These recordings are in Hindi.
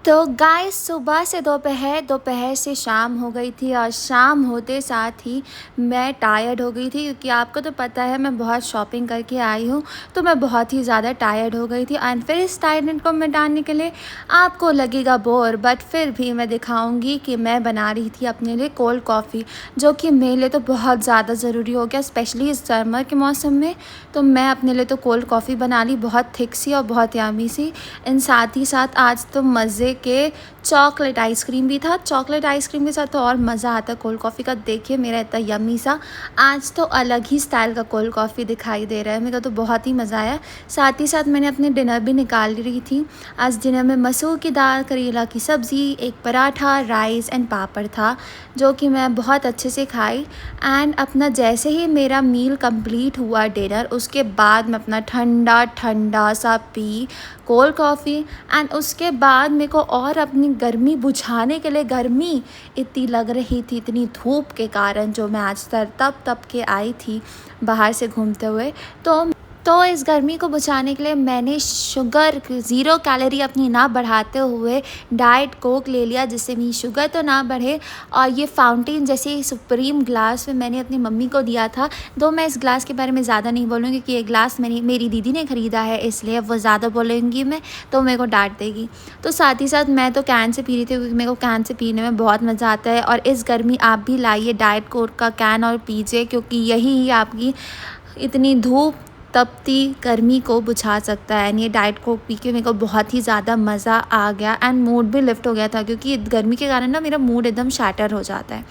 तो गाइस सुबह से दोपहर, दोपहर से शाम हो गई थी और शाम होते साथ ही मैं टायर्ड हो गई थी, क्योंकि आपको तो पता है मैं बहुत शॉपिंग करके आई हूँ। तो मैं बहुत ही ज़्यादा टायर्ड हो गई थी एंड फिर इस टायर्डनेस को मिटाने के लिए आपको लगेगा बोर, बट फिर भी मैं दिखाऊंगी कि मैं बना रही थी अपने लिए कोल्ड कॉफ़ी, जो कि मेरे लिए तो बहुत ज़्यादा ज़रूरी हो गया, स्पेशली इस समर के मौसम में। तो मैं अपने लिए तो कोल्ड कॉफ़ी बना ली, बहुत थिक सी और बहुत यम्मी सी। इन साथ ही साथ आज तो मज़े के चॉकलेट आइसक्रीम भी था। चॉकलेट आइसक्रीम के साथ तो और मज़ा आता है कोल्ड कॉफ़ी का। देखिए मेरा इतना यम्मी सा आज तो अलग ही स्टाइल का कोल्ड कॉफ़ी दिखाई दे रहा है। मेरे को तो बहुत ही मज़ा आया। साथ ही साथ मैंने अपने डिनर भी निकाल रही थी। आज डिनर में मसूर की दाल, करेला की सब्ज़ी, एक पराठा, राइस एंड पापड़ था, जो कि मैं बहुत अच्छे से खाई। एंड अपना जैसे ही मेरा मील कंप्लीट हुआ डिनर, उसके बाद मैं अपना ठंडा ठंडा सा पी कोल्ड कॉफ़ी। एंड उसके बाद मेरे को और अपनी गर्मी बुझाने के लिए, गर्मी इतनी लग रही थी इतनी धूप के कारण, जो मैं आज तप के आई थी बाहर से घूमते हुए। तो इस गर्मी को बुझाने के लिए मैंने शुगर ज़ीरो कैलोरी अपनी ना बढ़ाते हुए डाइट कोक ले लिया, जिससे मेरी शुगर तो ना बढ़े। और ये फाउंटेन जैसे सुप्रीम ग्लास में मैंने अपनी मम्मी को दिया था। दो मैं इस ग्लास के बारे में ज़्यादा नहीं बोलूँगी, क्योंकि ये ग्लास मेरी दीदी ने ख़रीदा है, इसलिए वो ज़्यादा बोलेंगी मैं तो मेरे को डांट देगी। तो साथ ही साथ मैं तो कैन से पी रही थी, क्योंकि मेरे को कैन से पीने में बहुत मज़ा आता है। और इस गर्मी आप भी लाइए डाइट कोक का कैन और पीजिए, क्योंकि यही आपकी इतनी धूप तपती गर्मी को बुझा सकता है। एंड ये डाइट कोक पी के मेरे को बहुत ही ज़्यादा मज़ा आ गया एंड मूड भी लिफ्ट हो गया था, क्योंकि गर्मी के कारण ना मेरा मूड एकदम शैटर हो जाता है।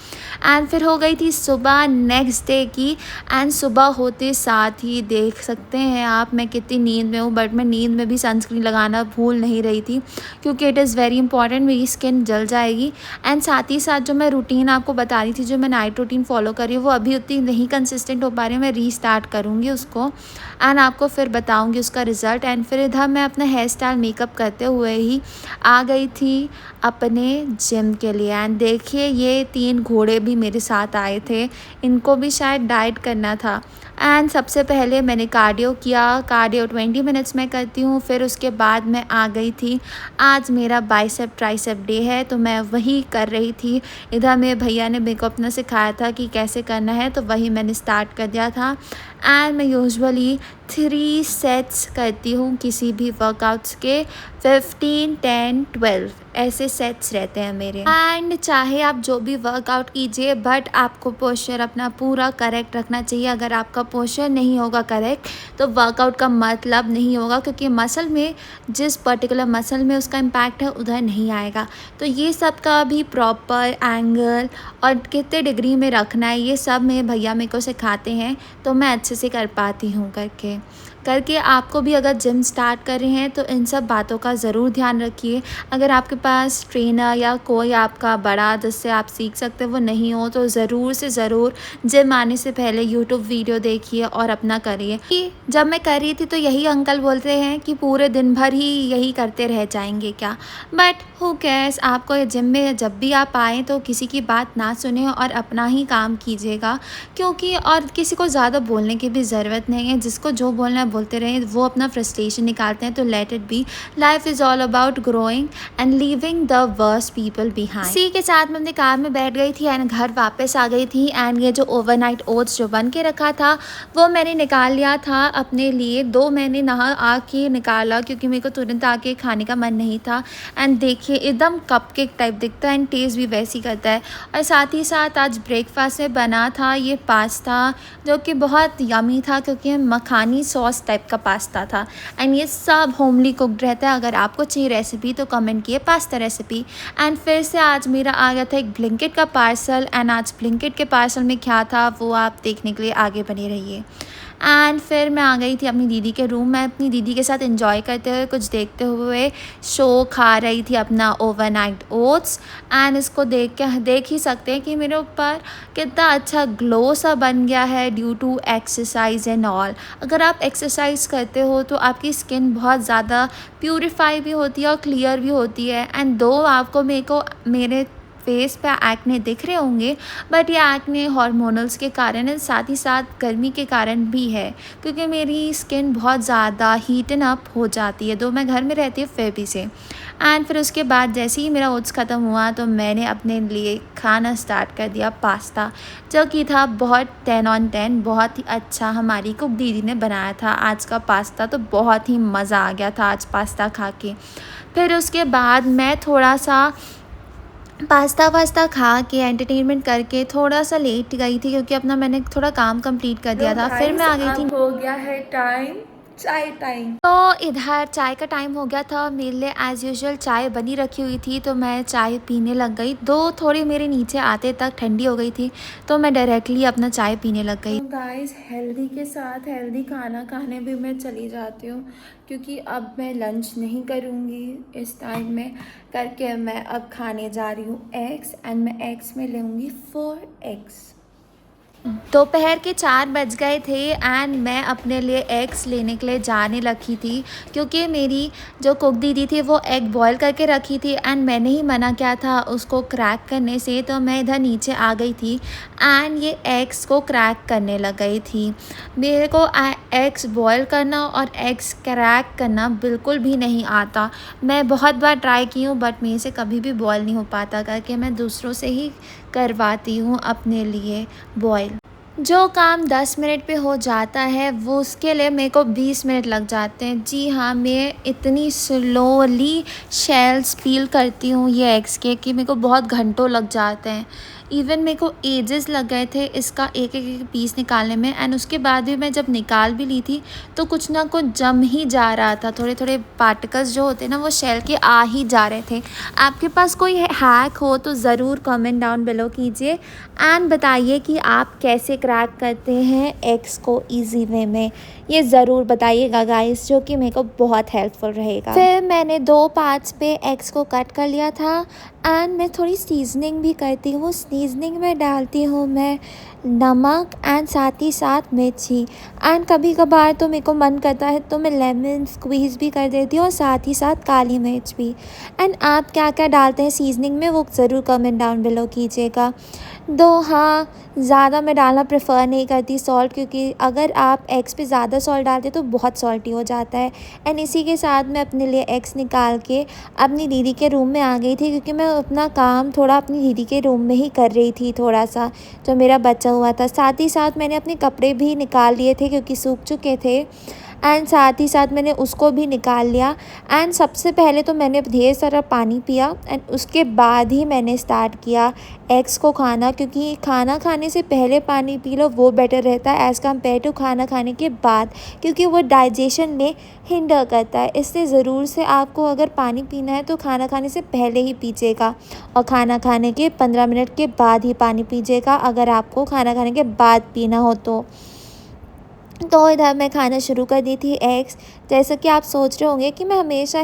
एंड फिर हो गई थी सुबह नेक्स्ट डे की। एंड सुबह होते साथ ही देख सकते हैं आप मैं कितनी नींद में हूँ, बट मैं नींद में भी सनस्क्रीन लगाना भूल नहीं रही थी, क्योंकि इट इज़ वेरी इंपॉर्टेंट, मेरी स्किन जल जाएगी। एंड साथ ही साथ जो मैं रूटीन आपको बता रही थी, जो मैं नाइट रूटीन फॉलो कर रही हूँ, वो अभी उतनी नहीं कंसिस्टेंट हो पा रही है। मैं रीस्टार्ट करूँगी उसको एंड आपको फिर बताऊंगी उसका रिज़ल्ट। एंड फिर इधर मैं अपना हेयर स्टाइल मेकअप करते हुए ही आ गई थी अपने जिम के लिए। एंड देखिए ये 3 घोड़े भी मेरे साथ आए थे, इनको भी शायद डाइट करना था। एंड सबसे पहले मैंने कार्डियो किया। कार्डियो 20 मिनट्स में करती हूँ। फिर उसके बाद मैं आ गई थी, आज मेरा बाइसेप ट्राइसेप डे है, तो मैं वही कर रही थी। इधर मेरे भैया ने मेरे को अपना सिखाया था कि कैसे करना है, तो वही मैंने स्टार्ट कर दिया था। एंड मैं यूजुअली 3 सेट्स करती हूँ किसी भी वर्कआउट्स के, 15, 10, 12 ऐसे सेट्स रहते हैं मेरे। एंड चाहे आप जो भी वर्कआउट कीजिए, बट आपको पोस्चर अपना पूरा करेक्ट रखना चाहिए। अगर आपका पोस्चर नहीं होगा करेक्ट, तो वर्कआउट का मतलब नहीं होगा, क्योंकि मसल में जिस पर्टिकुलर मसल में उसका इम्पैक्ट है उधर नहीं आएगा। तो ये सब का भी प्रॉपर एंगल और कितने डिग्री में रखना है, ये सब मेरे भैया मेरे को सिखाते हैं, तो मैं अच्छे से कर पाती हूँ करके आपको भी अगर जिम स्टार्ट कर रहे हैं तो इन सब बातों का ज़रूर ध्यान रखिए। अगर आपके पास ट्रेनर या कोई आपका बड़ा जिससे आप सीख सकते हो वो नहीं हो, तो ज़रूर से ज़रूर जिम आने से पहले यूट्यूब वीडियो देखिए और अपना करिए। कि जब मैं कर रही थी तो यही अंकल बोलते हैं कि पूरे दिन भर ही यही करते रह जाएंगे क्या, बट हु केयर्स। आपको जिम में जब भी आप आएँ तो किसी की बात ना सुने और अपना ही काम कीजिएगा, क्योंकि और किसी को ज़्यादा बोलने की भी ज़रूरत नहीं है। जिसको जो बोलना है बोलते रहे, वो अपना फ्रस्ट्रेशन निकालते हैं, तो let it be. Life is all about growing and leaving the worst people behind. इसी के साथ मैं अपनी कार में बैठ गई थी एंड घर वापस आ गई थी। एंड ये जो ओवरनाइट ओट्स जो बन के रखा था वो मैंने निकाल लिया था अपने लिए। 2 मैंने नहा आके निकाला, क्योंकि मेरे को तुरंत आके खाने का मन नहीं था। एंड देखिए एकदम कपकेक टाइप दिखता है एंड टेस्ट भी वैसी करता है। और साथ ही साथ आज ब्रेकफास्ट में बना था ये पास्ता, जो कि बहुत यमी था, क्योंकि मखानी सॉस टाइप का पास्ता था। एंड ये सब होमली कुकड रहता है। अगर आपको चाहिए रेसिपी तो कमेंट किए पास्ता रेसिपी। एंड फिर से आज मेरा आ गया था एक ब्लिंकिट का पार्सल। एंड आज ब्लिंकिट के पार्सल में क्या था वो आप देखने के लिए आगे बने रहिए। एंड फिर मैं आ गई थी अपनी दीदी के रूम में, अपनी दीदी के साथ एंजॉय करते हुए, कुछ देखते हुए शो खा रही थी अपना ओवरनाइट ओट्स। एंड इसको देख ही सकते हैं कि मेरे ऊपर कितना अच्छा ग्लो सा बन गया है due to exercise and all. अगर आप एक्सरसाइज करते हो तो आपकी स्किन बहुत ज़्यादा प्यूरिफाई भी होती है और क्लियर भी होती है। एंड दो आपको मेरे फेस पे एक्ने दिख रहे होंगे, बट ये एक्ने हार्मोनल्स के कारण है, साथ ही साथ गर्मी के कारण भी है, क्योंकि मेरी स्किन बहुत ज़्यादा हीटन अप हो जाती है, तो मैं घर में रहती हूँ फेबी से। एंड फिर उसके बाद जैसे ही मेरा ओट्स ख़त्म हुआ तो मैंने अपने लिए खाना स्टार्ट कर दिया पास्ता, जो कि था बहुत 10 ऑन 10, बहुत ही अच्छा हमारी कुक दीदी ने बनाया था आज का पास्ता। तो बहुत ही मज़ा आ गया था आज पास्ता खा के। फिर उसके बाद मैं थोड़ा सा पास्ता वास्ता खा के एंटरटेनमेंट करके थोड़ा सा लेट गई थी, क्योंकि अपना मैंने थोड़ा काम कंप्लीट कर दिया था। फिर मैं आ गई थी, हो गया है टाइम, चाय टाइम। तो इधर चाय का टाइम हो गया था। मेरे लिए एज़ यूजुअल चाय बनी रखी हुई थी, तो मैं चाय पीने लग गई। थोड़ी मेरे नीचे आते तक ठंडी हो गई थी, तो मैं डायरेक्टली अपना चाय पीने लग गई। तो गाइस, हेल्दी के साथ हेल्दी खाना खाने भी मैं चली जाती हूँ, क्योंकि अब मैं लंच नहीं करूँगी इस टाइम में करके। मैं अब खाने जा रही हूँ एग्स, एंड मैं एग्स में लूँगी 4 एग्स। दोपहर के 4 बज गए थे एंड मैं अपने लिए एग्स लेने के लिए जाने लगी थी, क्योंकि मेरी जो कुक दीदी थी वो एग बॉईल करके रखी थी एंड मैंने ही मना किया था उसको क्रैक करने से, तो मैं इधर नीचे आ गई थी एंड ये एग्स को क्रैक करने लग गई थी। मेरे को एग्स बॉईल करना और एग्स क्रैक करना बिल्कुल भी नहीं आता। मैं बहुत बार ट्राई की हूँ, बट मेरे से कभी भी बॉईल नहीं हो पाता, करके मैं दूसरों से ही करवाती हूँ अपने लिए बॉईल। जो काम 10 मिनट पे हो जाता है वो उसके लिए मेरे को 20 मिनट लग जाते हैं। जी हाँ, मैं इतनी स्लोली शेल्स पील करती हूँ ये एग्स के कि मेरे को बहुत घंटों लग जाते हैं। इवन मेरे को एजेस लग गए थे इसका एक एक पीस निकालने में, एंड उसके बाद भी मैं जब निकाल भी ली थी तो कुछ ना कुछ जम ही जा रहा था। थोड़े थोड़े पार्टिकल्स जो होते हैं ना वो शेल के आ ही जा रहे थे। आपके पास कोई हैक हो तो ज़रूर कमेंट डाउन बिलो कीजिए एंड बताइए कि आप कैसे क्रैक करते हैं एग्स को ईजी वे में। ये ज़रूर बताइएगा गाइस, जो कि मेरे को बहुत हेल्पफुल रहेगा। फिर मैंने 2 पार्ट्स पे एग्स को कट कर लिया था एंड मैं थोड़ी सीजनिंग भी करती हूँ। सीजनिंग में डालती हूँ मैं नमक एंड साथ ही साथ मिर्ची, एंड कभी कभार तो मेरे को मन करता है तो मैं लेमन स्क्वीज़ भी कर देती हूँ और साथ ही साथ काली मिर्च भी। एंड आप क्या क्या डालते हैं सीजनिंग में वो ज़रूर कमेंट डाउन बिलो कीजिएगा। हाँ, ज़्यादा मैं डालना प्रेफर नहीं करती सॉल्ट, क्योंकि अगर आप एग्स पे ज़्यादा सॉल्ट डालते तो बहुत सॉल्टी हो जाता है। एंड इसी के साथ मैं अपने लिए एग्स निकाल के अपनी दीदी के रूम में आ गई थी, क्योंकि मैं अपना काम थोड़ा अपनी दीदी के रूम में ही कर रही थी, थोड़ा सा जो मेरा बचा हुआ था। साथ ही साथ मैंने अपने कपड़े भी निकाल लिए थे क्योंकि सूख चुके थे, एंड साथ ही साथ मैंने उसको भी निकाल लिया। एंड सबसे पहले तो मैंने ढेर सारा पानी पिया एंड उसके बाद ही मैंने स्टार्ट किया एग्स को खाना, क्योंकि खाना खाने से पहले पानी पी लो वो बेटर रहता है एज़ कम्पेयर टू खाना खाने के बाद, क्योंकि वो डाइजेशन में हिंडर करता है। इसलिए ज़रूर से आपको अगर पानी पीना है तो खाना खाने से पहले ही पीजिएगा और खाना खाने के 15 मिनट के बाद ही पानी पीजिएगा, अगर आपको खाना खाने के बाद पीना हो तो इधर मैं खाना शुरू कर दी थी एग्स। जैसा कि आप सोच रहे होंगे कि मैं हमेशा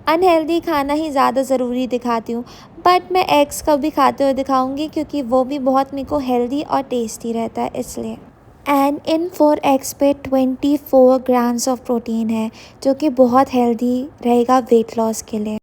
अनहेल्दी खाना ही ज़्यादा ज़रूरी दिखाती हूँ, बट मैं एग्स का भी खाते हुए दिखाऊंगी, क्योंकि वो भी बहुत मेरे को हेल्दी और टेस्टी रहता है इसलिए। एंड इन 4 एग्स पे 24 ग्राम्स ऑफ प्रोटीन है, जो कि बहुत हेल्दी रहेगा वेट लॉस के लिए।